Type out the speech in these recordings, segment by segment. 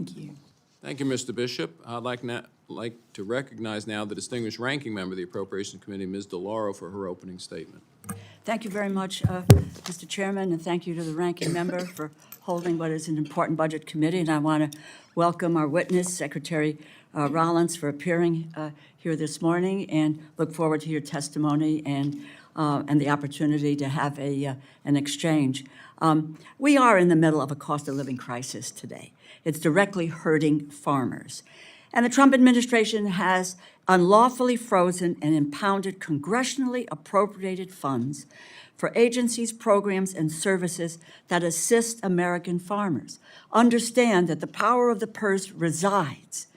Thank you. Thank you, Mr. Bishop. I'd like to recognize now the distinguished ranking member of the Appropriations Committee, Ms. DeLauro, for her opening statement. Thank you very much, Mr. Chairman, and thank you to the ranking member for holding what is an important budget committee. And I want to welcome our witness, Secretary Rollins, for appearing here this morning, and look forward to your testimony and the opportunity to have an exchange. We are in the middle of a cost of living crisis today. It's directly hurting farmers. And the Trump administration has unlawfully frozen and impounded congressionally appropriated funds for agencies, programs, and services that assist American farmers. Understand that the power of the purse resides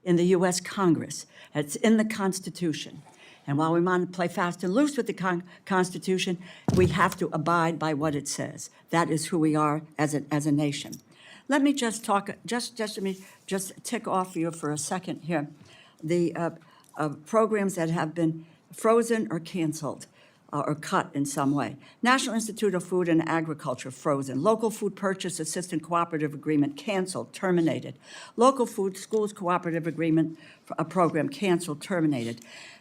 in the U.S. Congress. It's in the Constitution. And while we want to play fast and loose with the Constitution, we have to abide by what it says. That is who we are as a nation. Let me just talk, just tick off you for a second here. The programs that have been frozen or canceled or cut in some way. National Institute of Food and Agriculture, frozen. Local Food Purchase Assistance Cooperative Agreement, canceled, terminated. Local Food Schools Cooperative Agreement program, canceled, terminated.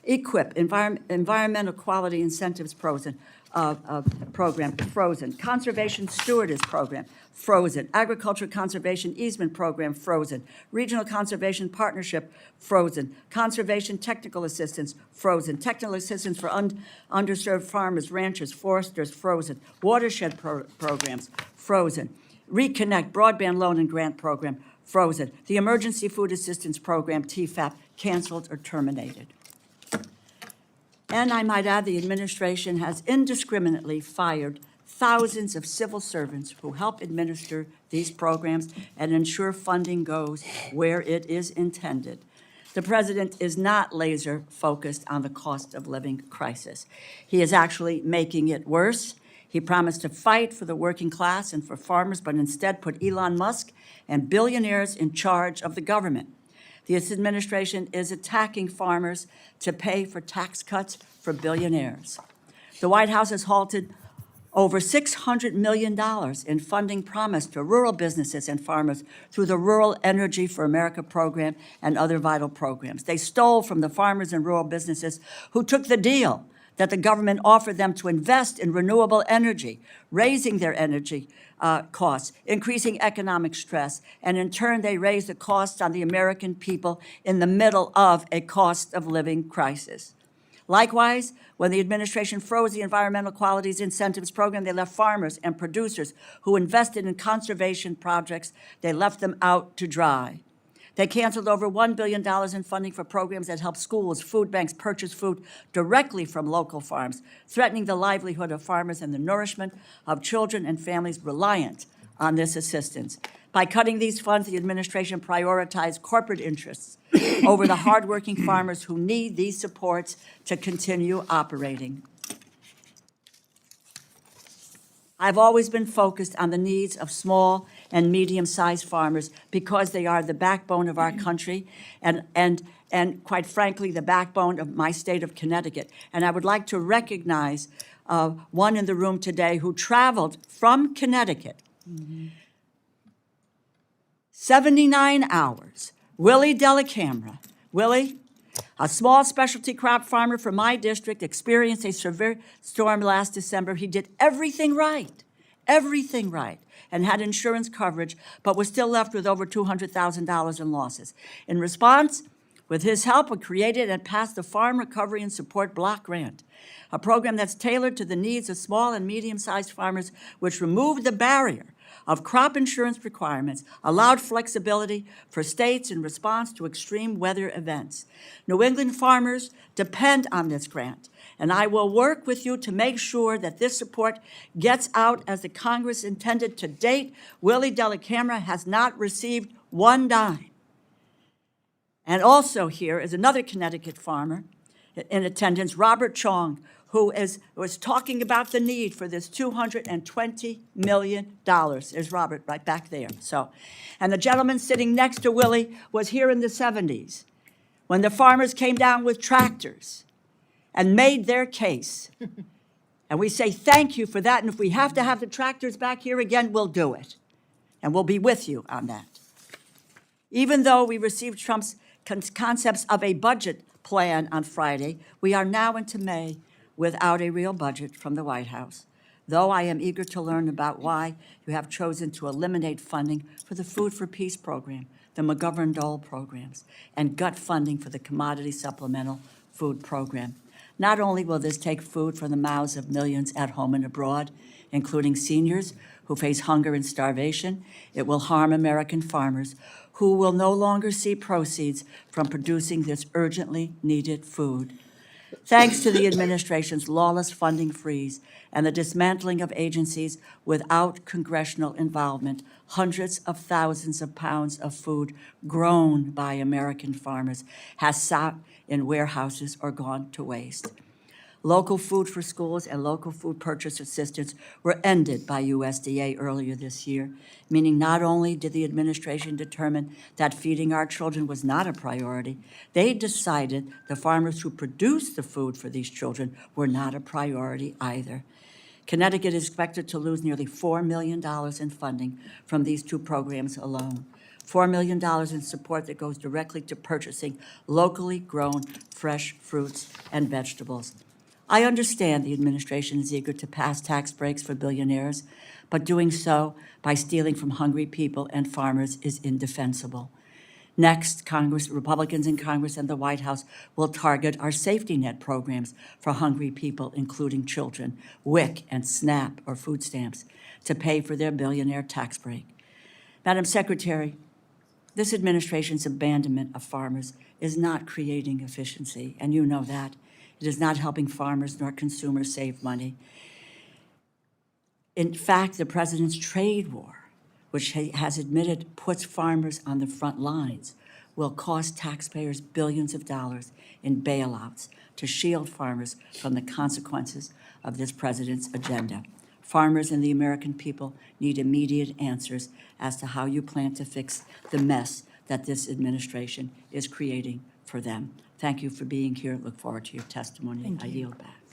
EQIP, Environmental Quality Incentives program, frozen. Conservation Stewardess Program, frozen. Agriculture Conservation Easement Program, frozen. Regional Conservation Partnership, frozen. Conservation Technical Assistance, frozen. Technical Assistance for underserved farmers, ranchers, foresters, frozen. Watershed programs, frozen. Reconnect Broadband Loan and Grant Program, frozen. The Emergency Food Assistance Program, TFAP, canceled or terminated. And I might add, the administration has indiscriminately fired thousands of civil servants who help administer these programs and ensure funding goes where it is intended. The president is not laser focused on the cost of living crisis. He is actually making it worse. He promised to fight for the working class and for farmers, but instead put Elon Musk and billionaires in charge of the government. This administration is attacking farmers to pay for tax cuts for billionaires. The White House has halted over $600 million in funding promised to rural businesses and farmers through the Rural Energy for America program and other vital programs. They stole from the farmers and rural businesses who took the deal that the government offered them to invest in renewable energy, raising their energy costs, increasing economic stress, and in turn they raised the costs on the American people in the middle of a cost of living crisis. Likewise, when the administration froze the Environmental Qualities Incentives Program, they left farmers and producers who invested in conservation projects, they left them out to dry. They canceled over $1 billion in funding for programs that help schools, food banks purchase food directly from local farms, threatening the livelihood of farmers and the nourishment of children and families reliant on this assistance. By cutting these funds, the administration prioritized corporate interests over the hardworking farmers who need these supports to continue operating. I've always been focused on the needs of small and medium-sized farmers because they are the backbone of our country and quite frankly, the backbone of my state of Connecticut. And I would like to recognize one in the room today who traveled from Connecticut, 79 hours, Willie Delacamera. Willie, a small specialty crop farmer from my district, experienced a severe storm last December. He did everything right, and had insurance coverage, but was still left with over $200,000 in losses. In response, with his help, we created and passed the Farm Recovery and Support Block Grant, a program that's tailored to the needs of small and medium-sized farmers, which removed the barrier of crop insurance requirements, allowed flexibility for states in response to extreme weather events. New England farmers depend on this grant, and I will work with you to make sure that this support gets out as the Congress intended. To date, Willie Delacamera has not received one dime. And also here is another Connecticut farmer in attendance, Robert Chong, who was talking about the need for this $220 million. There's Robert right back there. And the gentleman sitting next to Willie was here in the 70s when the farmers came down with tractors and made their case. And we say thank you for that. And if we have to have the tractors back here again, we'll do it. And we'll be with you on that. Even though we received Trump's concepts of a budget plan on Friday, we are now into May without a real budget from the White House. Though I am eager to learn about why you have chosen to eliminate funding for the Food for Peace program, the McGovern-Dole programs, and gut funding for the Commodity Supplemental Food Program. Not only will this take food from the mouths of millions at home and abroad, including seniors who face hunger and starvation, it will harm American farmers who will no longer see proceeds from producing this urgently needed food. Thanks to the administration's lawless funding freeze and the dismantling of agencies without congressional involvement, hundreds of thousands of pounds of food grown by American farmers has sat in warehouses or gone to waste. Local food for schools and local food purchase assistance were ended by USDA earlier this year, meaning not only did the administration determine that feeding our children was not a priority, they decided the farmers who produced the food for these children were not a priority either. Connecticut is expected to lose nearly $4 million in funding from these two programs alone. $4 million in support that goes directly to purchasing locally grown fresh fruits and vegetables. I understand the administration is eager to pass tax breaks for billionaires, but doing so by stealing from hungry people and farmers is indefensible. Next, Congress, Republicans in Congress and the White House will target our safety net programs for hungry people, including children, WIC and SNAP or food stamps, to pay for their billionaire tax break. Madam Secretary, this administration's abandonment of farmers is not creating efficiency, and you know that. It is not helping farmers nor consumers save money. In fact, the president's trade war, which he has admitted puts farmers on the front lines, will cost taxpayers billions of dollars in bailouts to shield farmers from the consequences of this president's agenda. Farmers and the American people need immediate answers as to how you plan to fix the mess that this administration is creating for them. Thank you for being here. Look forward to your testimony. I yield back.